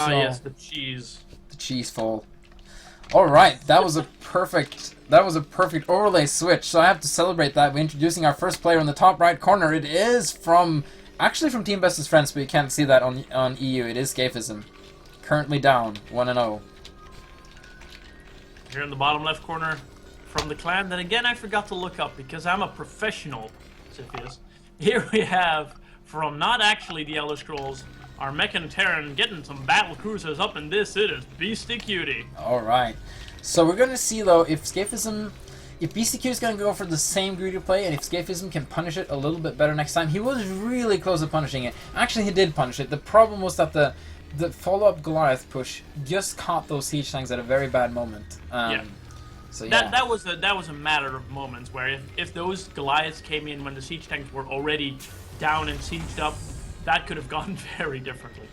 So, yes, the cheese. the cheese fall. All right, that was a perfect overlay switch. So I have to celebrate that by introducing our first player in the top right corner. It is actually from Team Bestest Friends, but you can't see that on EU. It is Scaphism, currently down 1-0. Here in the bottom left corner from the clan. Then again, I forgot to look up because I'm a professional. Scaphism. Here we have from not actually the Elder Scrolls, our Mechan Terran getting some battle cruisers up in this. It is Beastyqt. All right, so we're gonna see though if Beastyqt is gonna go for the same greedy play, and if Scaphism can punish it a little bit better next time. He was really close to punishing it. Actually, he did punish it. The problem was that the follow-up Goliath push just caught those siege tanks at a very bad moment. Yeah. So yeah. That was a matter of moments where if those Goliaths came in when the siege tanks were already down and sieged up, that could have gone very differently.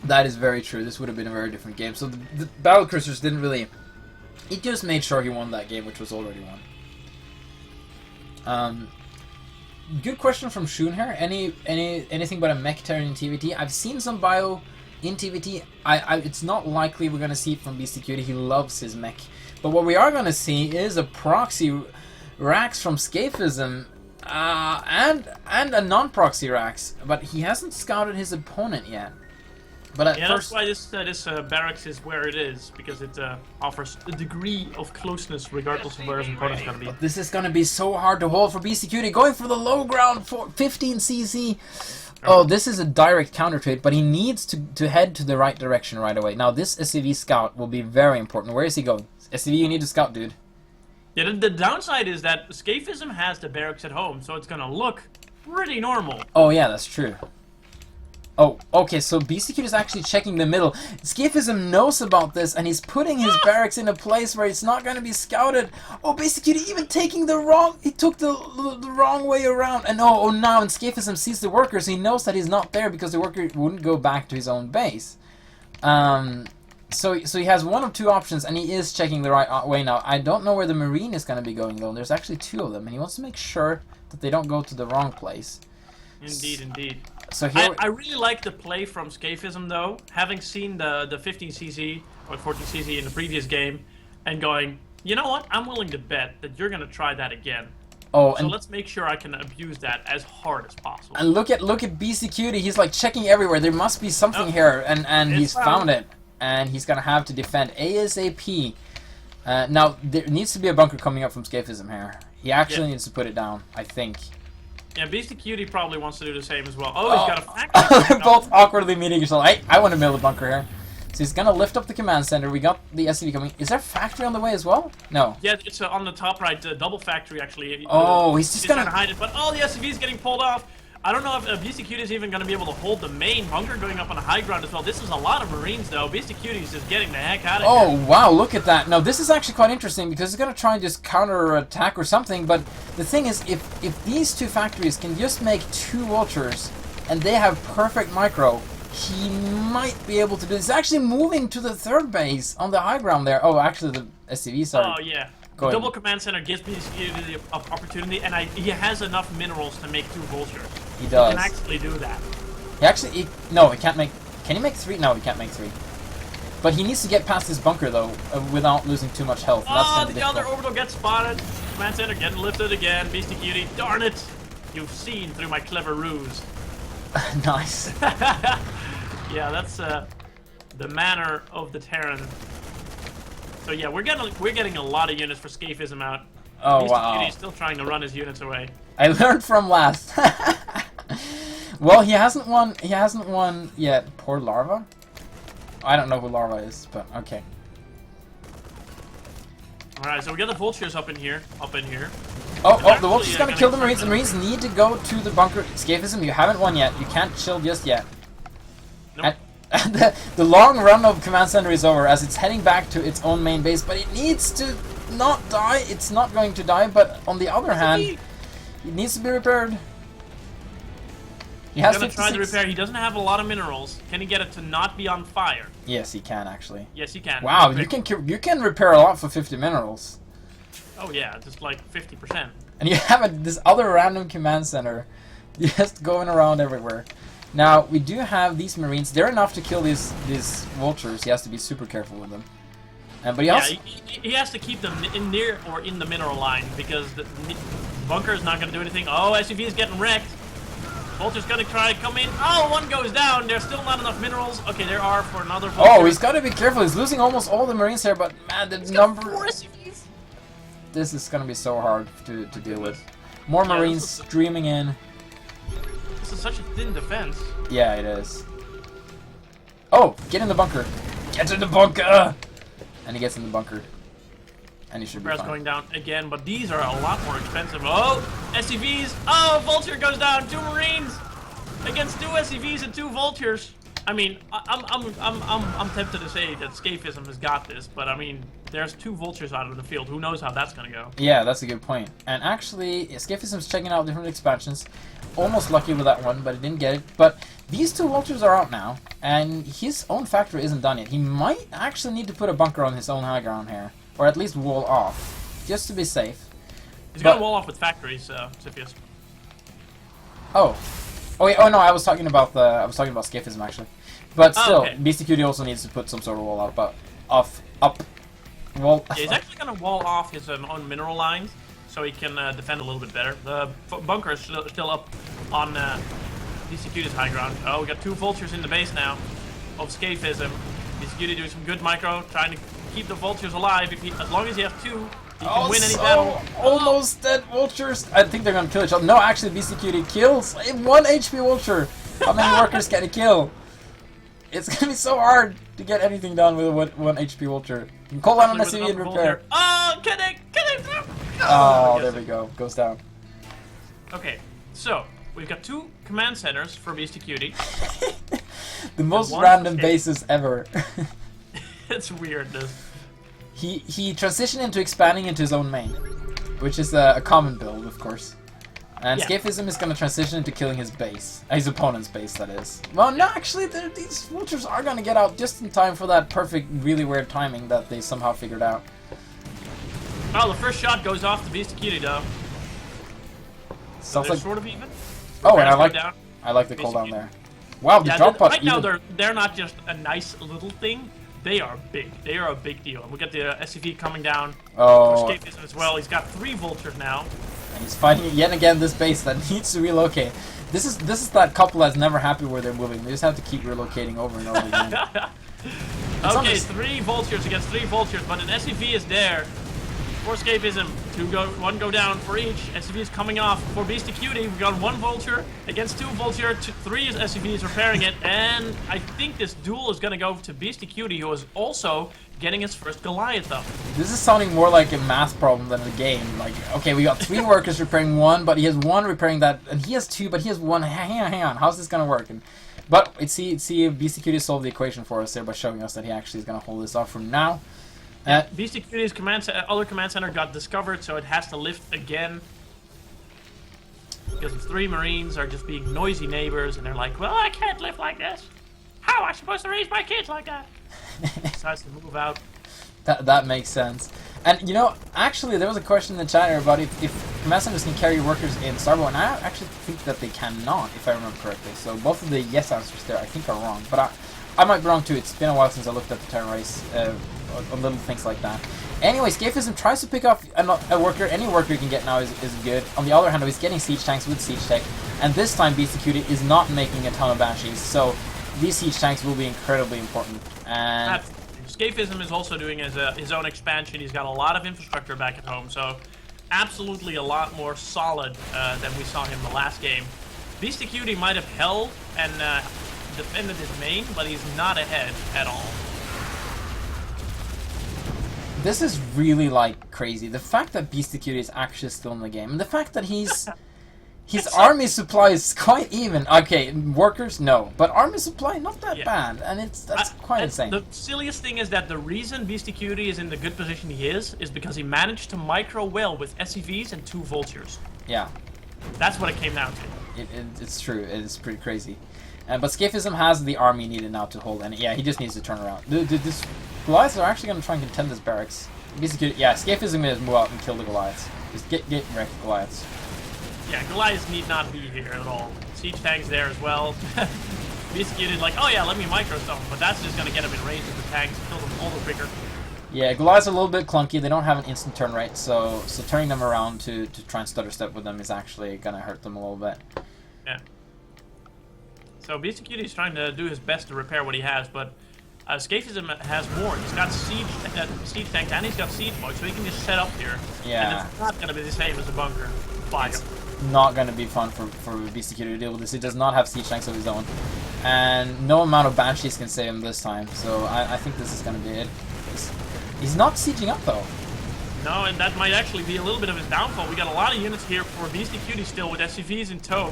That is very true. This would have been a very different game. So the battle cruisers didn't really. He just made sure he won that game, which was already won. Good question from Shun here. Anything but a mech Terran in TVT? I've seen some bio in TVT. It's not likely we're gonna see it from Beastyqt. He loves his mech. But what we are gonna see is a proxy Rax from Scaphism. And a non-proxy Rax, but he hasn't scouted his opponent yet. But at first, that's why this barracks is where it is, because it offers a degree of closeness regardless of where his opponent's gonna be. But this is gonna be so hard to hold for Beastyqt. Going for the low ground for 15 CC. Oh, this is a direct counter trade, but he needs to head to the right direction right away. Now this SCV scout will be very important. Where is he going? SCV, you need to scout, dude. Yeah, the downside is that Scaphism has the barracks at home, so it's gonna look pretty normal. Oh yeah, that's true. Oh, okay, so Beastyqt is actually checking the middle. Scaphism knows about this, and he's putting his barracks in a place where it's not going to be scouted. Oh, Beastyqt even taking he took the wrong way around. And oh now, and Scaphism sees the workers, he knows that he's not there because the worker wouldn't go back to his own base. So he has one of two options, and he is checking the right way now. I don't know where the Marine is going to be going, though. There's actually two of them, and he wants to make sure that they don't go to the wrong place. Indeed, indeed. So here I really like the play from Scaphism, though, having seen the 15cc or 14cc in the previous game, and going, you know what, I'm willing to bet that you're going to try that again. Oh, so let's make sure I can abuse that as hard as possible. And look at Beastyqt, he's like checking everywhere. There must be something here, and he's found it. And he's going to have to defend ASAP. Now, there needs to be a bunker coming up from Scaphism here. He actually needs to put it down, I think. Yeah, Beastyqt probably wants to do the same as well. Oh, he's got a factory. They're both awkwardly meeting each other. I want to build a bunker here. So he's going to lift up the command center. We got the SCV coming. Is there a factory on the way as well? No. Yeah, it's on the top right, double factory, actually. Oh, he's just going to hide it. But, oh, the SCV is getting pulled off. I don't know if Beastyqt is even going to be able to hold the main bunker going up on a high ground as well. This is a lot of Marines, though. Beastyqt is just getting the heck out of here. Oh, wow, look at that. No, this is actually quite interesting because he's going to try and just counter-attack or something. But the thing is, if these two factories can just make two vultures and they have perfect micro, he might be able to do this. He's actually moving to the third base on the high ground there. Oh, actually, the SCVs are... Oh, yeah. The double command center gives Beastyqt the opportunity, and he has enough minerals to make two vultures. He does. He can actually do that. No, he can't make... Can he make three? No, he can't make three. But he needs to get past this bunker, though, without losing too much health. Oh, the other orbital gets spotted. Command center getting lifted again. Beastyqt, darn it! You've seen through my clever ruse. Nice. Yeah, that's the manner of the Terran. So yeah, we're getting a lot of units for Scaphism out. Oh wow! He's still trying to run his units away. I learned from last. Well, he hasn't won. He hasn't won yet. Poor Larva. I don't know who Larva is, but okay. All right, so we got the vultures up in here. Oh, the vulture's gonna kill the Marines. The Marines need to go to the bunker. Scaphism, you haven't won yet. You can't chill just yet. Nope. And the long run of command center is over as it's heading back to its own main base, but it needs to not die. It's not going to die, but on the other hand, it needs to be repaired. He has gonna try to repair. He doesn't have a lot of minerals. Can he get it to not be on fire? Yes, he can actually. Yes, he can. Wow, you can repair a lot for 50 minerals. Oh yeah, just like 50%. And you have this other random command center just going around everywhere. Now, we do have these Marines. They're enough to kill these vultures. He has to be super careful with them. But he also... he has to keep them in near or in the mineral line, because the bunker is not going to do anything. Oh, SUV is getting wrecked. Vulture's going to try to come in. Oh, one goes down. There's still not enough minerals. Okay, there are for another vulture. Oh, he's got to be careful. He's losing almost all the Marines here, but man, the number... 4 SUVs. This is going to be so hard to deal with. More Marines streaming in. This is such a thin defense. Yeah, it is. Oh, get in the bunker. Get in the bunker! And he gets in the bunker. And he should be fine. Going down again, but these are a lot more expensive. Oh, SCVs! Oh, Vulture goes down. 2 Marines against 2 SCVs and 2 Vultures. I mean, I'm tempted to say that Scaphism has got this, but I mean, there's 2 Vultures out of the field. Who knows how that's gonna go? Yeah, that's a good point. And actually, Scaphism's checking out different expansions. Almost lucky with that one, but he didn't get it. But these 2 Vultures are out now, and his own factory isn't done yet. He might actually need to put a bunker on his own high ground here. Or at least wall off, just to be safe. He's got a wall off with factories, Sciphius. Oh, wait, oh no, I was talking about Scaphism actually. But still, okay. Beastyqt also needs to put some sort of wall up, but up, wall. Yeah, he's actually gonna wall off his own mineral lines, so he can defend a little bit better. The bunker is still up on Beastyqt's high ground. Oh, we got 2 Vultures in the base now of Scaphism. Beastyqt doing some good micro, trying to keep the Vultures alive. As long as he has 2, he can win any battle. Almost dead Vultures. I think they're gonna kill each other. No, actually, Beastyqt kills 1 HP Vulture. How many workers can he kill? It's gonna be so hard to get anything done with a 1 HP Vulture. You can call on an SCV and repair. Oh, get it! Oh, there we go. Goes down. Okay, so we've got 2 command centers for Beastyqt. The most random bases ever. It's weird. He transitioned into expanding into his own main, which is a common build, of course. And yeah. Scaphism is going to transition into killing his base, his opponent's base, that is. Well, no, actually, these Vultures are going to get out just in time for that perfect, really weird timing that they somehow figured out. Oh, the first shot goes off to Beastyqt, though. So they're sort of even. Oh, and I like the cooldown there. Wow, the drop pod. Right now, they're not just a nice little thing. They are big. They are a big deal. We got the SCV coming down. Oh. Scaphism as well. He's got 3 Vultures now. And he's fighting yet again this base that needs to relocate. This is that couple that's never happy where they're moving. They just have to keep relocating over and over again. Okay, 3 Vultures against 3 Vultures, but an SCV is there for Scaphism. 1 go down for each. SCV is coming off for Beastyqt. We've got 1 Vulture against 2 Vulture. 3 SCVs repairing it, and I think this duel is going to go to Beastyqt, who is also getting his first Goliath up. This is sounding more like a math problem than a game. Like, okay, we got 3 workers repairing 1, but he has 1 repairing that, and he has 2, but he has 1. Hang on, how's this going to work? But see, Beastyqt solved the equation for us there by showing us that he actually is going to hold this off from now. Beastyqt's other command center got discovered, so it has to lift again. Because the 3 Marines are just being noisy neighbors, and they're like, well, I can't live like this. How am I supposed to raise my kids like that? Decides to move out. That makes sense. And, you know, actually, there was a question in the chat here about if command centers can carry workers in Starbow, and I actually think that they cannot, if I remember correctly. So both of the yes answers there, I think, are wrong. But I might be wrong, too. It's been a while since I looked at the turn race. Little things like that. Anyway, Scaphism tries to pick off a worker. Any worker you can get now is good. On the other hand, he's getting siege tanks with siege tech, and this time Beastyqt is not making a ton of banshees, so these siege tanks will be incredibly important. And Scaphism is also doing his own expansion. He's got a lot of infrastructure back at home, so absolutely a lot more solid than we saw him the last game. Beastyqt might have held and defended his main, but he's not ahead at all. This is really, like, crazy. The fact that Beastyqt is actually still in the game, and the fact that his army supply is quite even. Okay, workers, no. But army supply, not that bad. And that's quite insane. The silliest thing is that the reason Beastyqt is in the good position he is because he managed to micro well with SCVs and 2 Vultures. Yeah. That's what it came down to. It's true. It's pretty crazy. But Scaphism has the army needed now to hold, and yeah, he just needs to turn around. This Goliaths are actually going to try and contend this barracks. Basically, yeah, Scaphism is move out and kill the Goliaths. Just get wrecked, Goliaths. Yeah, Goliath need not be here at all. Siege tank's there as well. Beastyqt is like, oh yeah, let me micro something, but that's just gonna get him in range of the tanks, kill them all the quicker. Yeah, Goliath's a little bit clunky. They don't have an instant turn rate, so turning them around to try and stutter step with them is actually gonna hurt them a little bit. Yeah. So Beastyqt is trying to do his best to repair what he has, but Scaphism has more. He's got siege tanks and he's got siege mode, so he can just set up here. Yeah. And it's not gonna be the same as a bunker fire. It's not gonna be fun for Beastyqt to deal with this. He does not have siege tanks of his own, and no amount of banshees can save him this time. So I think this is gonna be it. He's not sieging up though. No, and that might actually be a little bit of his downfall. We got a lot of units here for Beastyqt still with SCVs in tow.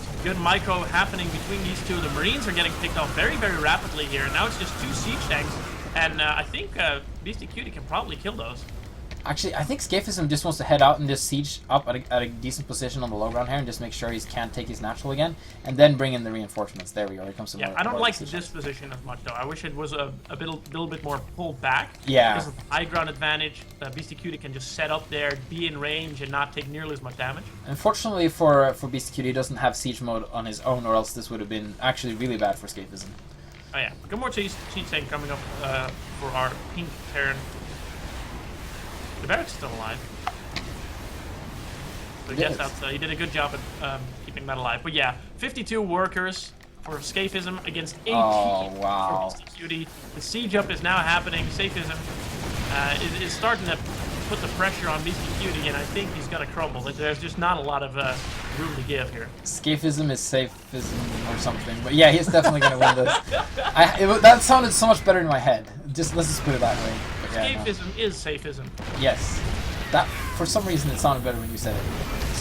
Some good micro happening between these two. The Marines are getting picked off very, very rapidly here. Now it's just 2 siege tanks, and I think Beastyqt can probably kill those. Actually, I think Scaphism just wants to head out and just siege up at a decent position on the low ground here and just make sure he can't take his natural again, and then bring in the reinforcements. There we go. Here comes some more. I don't like this position as much though. I wish it was a little bit more pulled back. Yeah. Because of the high ground advantage, Beastyqt can just set up there, be in range, and not take nearly as much damage. Unfortunately for Beastyqt, he doesn't have siege mode on his own, or else this would have been actually really bad for Scaphism. Oh yeah, good more siege tank coming up for our pink Terran. The barracks is still alive. So yes, that's, he did a good job at keeping that alive. But yeah, 52 workers for Scaphism against 18 wow. for Beastyqt. The siege up is now happening. Scaphism is starting to put the pressure on Beastyqt, and I think he's going to crumble. There's just not a lot of room to give here. Scaphism is safism or something. But yeah, he's definitely going to win this. That sounded so much better in my head. Let's just put it that way. Yeah, Scaphism is safism. Yes. That, for some reason, it sounded better when you said it.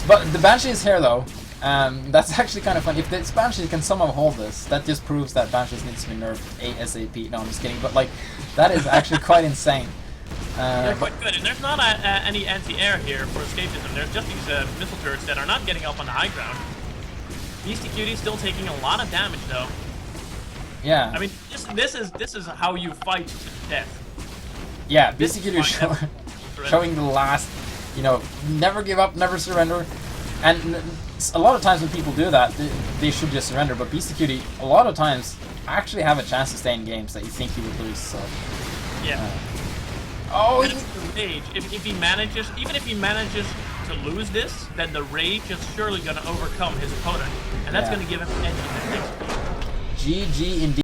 But the Banshee is here, though. That's actually kind of fun. If this Banshee can somehow hold this, that just proves that Banshees needs to be nerfed ASAP. No, I'm just kidding. But, like, that is actually quite insane. They're quite good, and there's not any anti-air here for Scaphism. There's just these missile turrets that are not getting up on the high ground. Beastyqt is still taking a lot of damage, though. Yeah. I mean, this is how you fight to death. Yeah, Beastyqt is showing the last, never give up, never surrender. And a lot of times when people do that, they should just surrender. But Beastyqt, a lot of times, actually have a chance to stay in games that you think he would lose. So. Yeah. Rage. If he manages, even if he manages to lose this, then the rage is surely going to overcome his opponent, and that's going to give him an edge in the next game. GG indeed.